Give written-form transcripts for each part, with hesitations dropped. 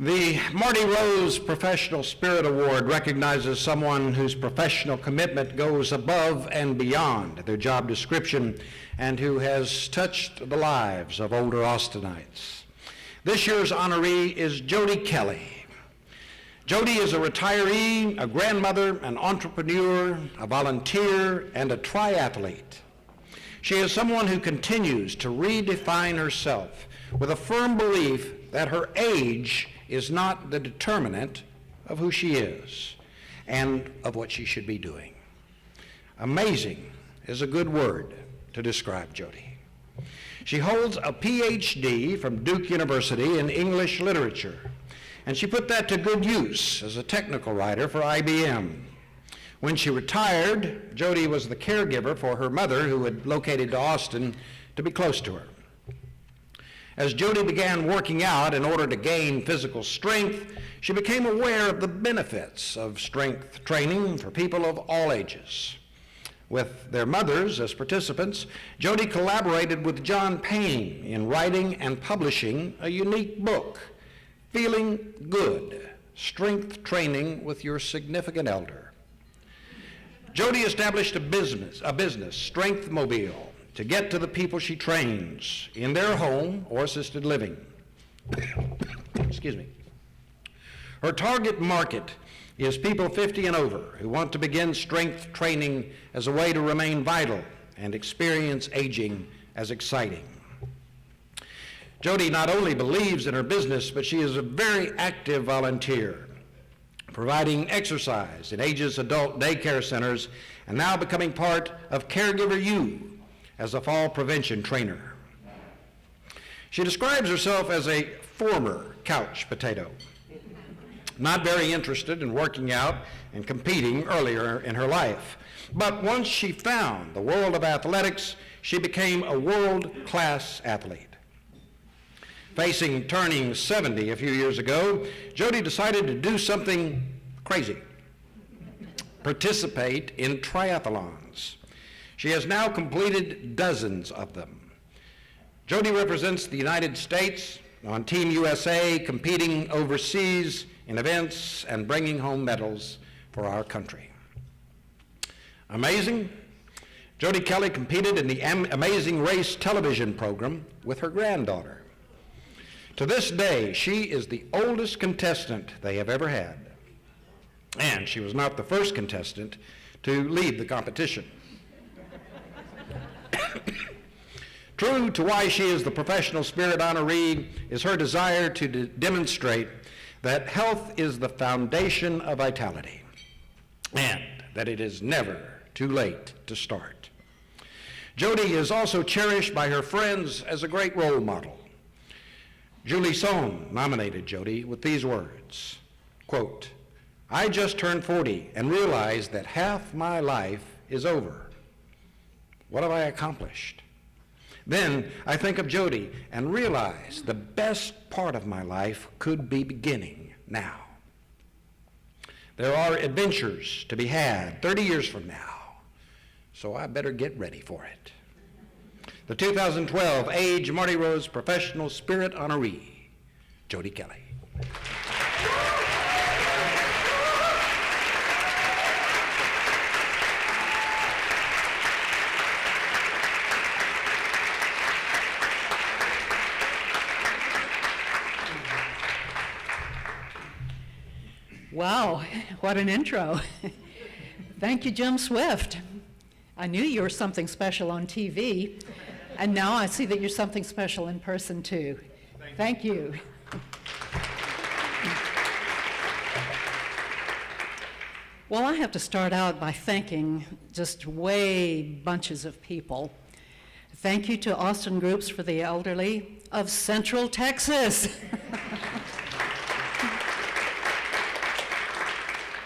The Marty Rose Professional Spirit Award recognizes someone whose professional commitment goes above and beyond their job description and who has touched the lives of older Austinites. This year's honoree is Jody Kelly. Jody is a retiree, a grandmother, an entrepreneur, a volunteer, and a triathlete. She is someone who continues to redefine herself with a firm belief that her age is not the determinant of who she is and of what she should be doing. Amazing is a good word to describe Jody. She holds a PhD from Duke University in English literature, and she put that to good use as a technical writer for IBM. When she retired, Jody was the caregiver for her mother, who had located to Austin to be close to her. As Jody began working out in order to gain physical strength, she became aware of the benefits of strength training for people of all ages. With their mothers as participants, Jody collaborated with John Payne in writing and publishing a unique book, Feeling Good, Strength Training with Your Significant Elder. Jody established a business, Strength Mobile, to get to the people she trains in their home or assisted living. Excuse me. Her target market is people 50 and over who want to begin strength training as a way to remain vital and experience aging as exciting. Jody not only believes in her business, but she is a very active volunteer, providing exercise in Ages adult daycare centers and now becoming part of Caregiver U as a fall prevention trainer. She describes herself as a former couch potato, not very interested in working out and competing earlier in her life. But once she found the world of athletics, she became a world-class athlete. Facing turning 70 a few years ago, Jody decided to do something crazy: participate in triathlons. She has now completed dozens of them. Jody represents the United States on Team USA, competing overseas in events and bringing home medals for our country. Amazing? Jody Kelly competed in the Amazing Race television program with her granddaughter. To this day, she is the oldest contestant they have ever had. And she was not the first contestant to lead the competition. True to why she is the Professional Spirit honoree is her desire to demonstrate that health is the foundation of vitality and that it is never too late to start. Jody is also cherished by her friends as a great role model. Julie Sohn nominated Jody with these words, quote, "I just turned 40 and realized that half my life is over. What have I accomplished? Then I think of Jody and realize the best part of my life could be beginning now. There are adventures to be had 30 years from now, so I better get ready for it." The 2012 AGE Marty Rose Professional Spirit honoree, Jody Kelly. Wow, what an intro. Thank you, Jim Swift. I knew you were something special on TV, and now I see that you're something special in person too. Thank you. Well, I have to start out by thanking just bunches of people. Thank you to Austin Groups for the Elderly of Central Texas.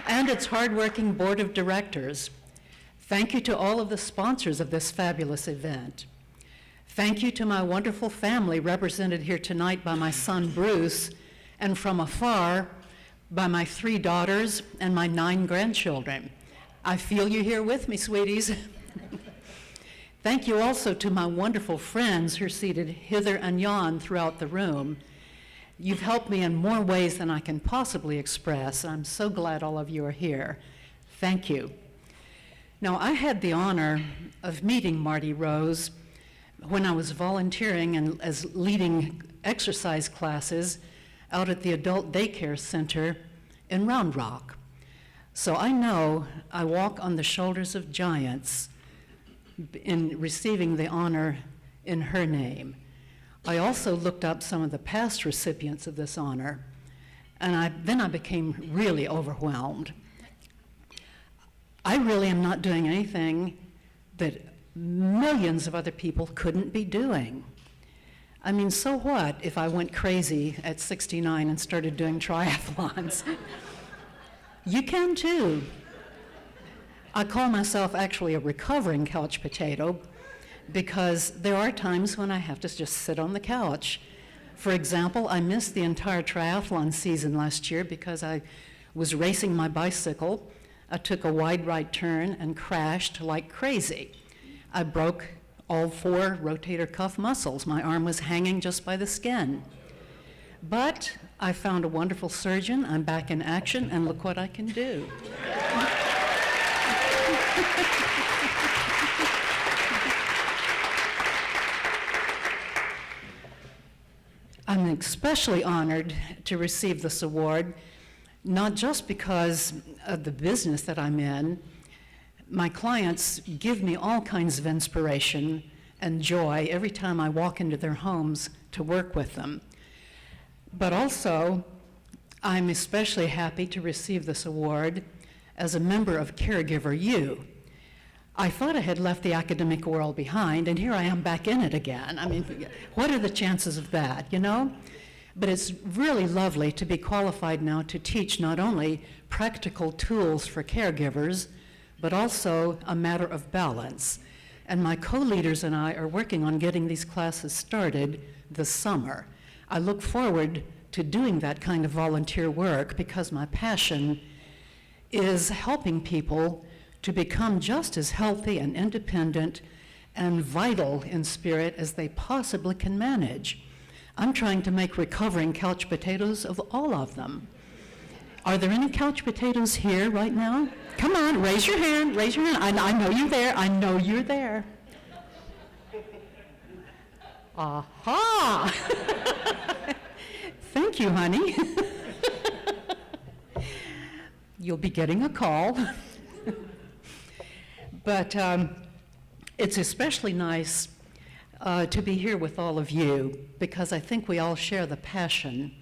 And its hardworking board of directors. Thank you to all of the sponsors of this fabulous event. Thank you to my wonderful family represented here tonight by my son Bruce, and from afar by my 3 daughters and my 9 grandchildren. I feel you here with me, sweeties. Thank you also to my wonderful friends who are seated hither and yon throughout the room. You've helped me in more ways than I can possibly express, and I'm so glad all of you are here. Thank you. Now, I had the honor of meeting Marty Rose when I was volunteering and as leading exercise classes out at the adult daycare center in Round Rock. So I know I walk on the shoulders of giants in receiving the honor in her name. I also looked up some of the past recipients of this honor, and then I became really overwhelmed. I really am not doing anything that millions of other people couldn't be doing. I mean, so what if I went crazy at 69 and started doing triathlons? You can too. I call myself actually a recovering couch potato because there are times when I have to just sit on the couch. For example, I missed the entire triathlon season last year because I was racing my bicycle. I took a wide right turn and crashed like crazy. I broke all 4 rotator cuff muscles. My arm was hanging just by the skin. But I found a wonderful surgeon. I'm back in action, and look what I can do. I'm especially honored to receive this award, not just because of the business that I'm in. My clients give me all kinds of inspiration and joy every time I walk into their homes to work with them. But also, I'm especially happy to receive this award as a member of Caregiver U. I thought I had left the academic world behind, and here I am back in it again. I mean, what are the chances of that, you know? But it's really lovely to be qualified now to teach not only practical tools for caregivers, but also a matter of balance. And my co-leaders and I are working on getting these classes started this summer. I look forward to doing that kind of volunteer work because my passion is helping people to become just as healthy and independent and vital in spirit as they possibly can manage. I'm trying to make recovering couch potatoes of all of them. Are there any couch potatoes here right now? Come on, raise your hand, raise your hand. I know you're there, I know you're there. Aha! Thank you, honey. You'll be getting a call. But it's especially nice to be here with all of you because I think we all share the passion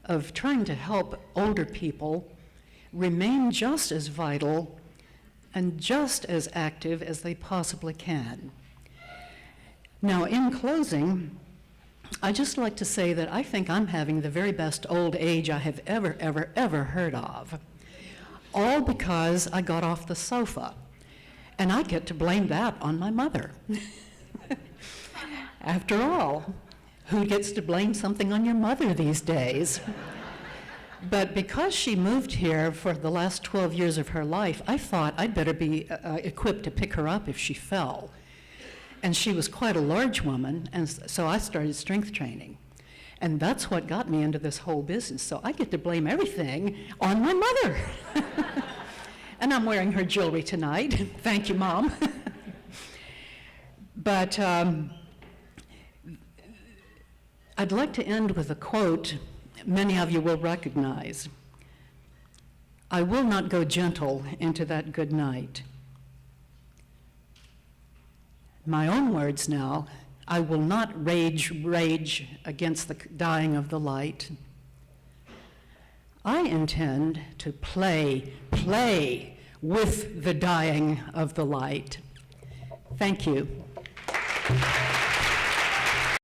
of trying to help older people remain just as vital and just as active as they possibly can. Now, in closing, I'd just like to say that I think I'm having the very best old age I have ever heard of, all because I got off the sofa. And I get to blame that on my mother. After all, who gets to blame something on your mother these days? But because she moved here for the last 12 years of her life, I thought I'd better be equipped to pick her up if she fell. And she was quite a large woman, and so I started strength training. And that's what got me into this whole business. So I get to blame everything on my mother. And I'm wearing her jewelry tonight. Thank you, Mom. But I'd like to end with a quote many of you will recognize. I will not go gentle into that good night. My own words now, I will not rage against the dying of the light. I intend to play with the dying of the light. Thank you.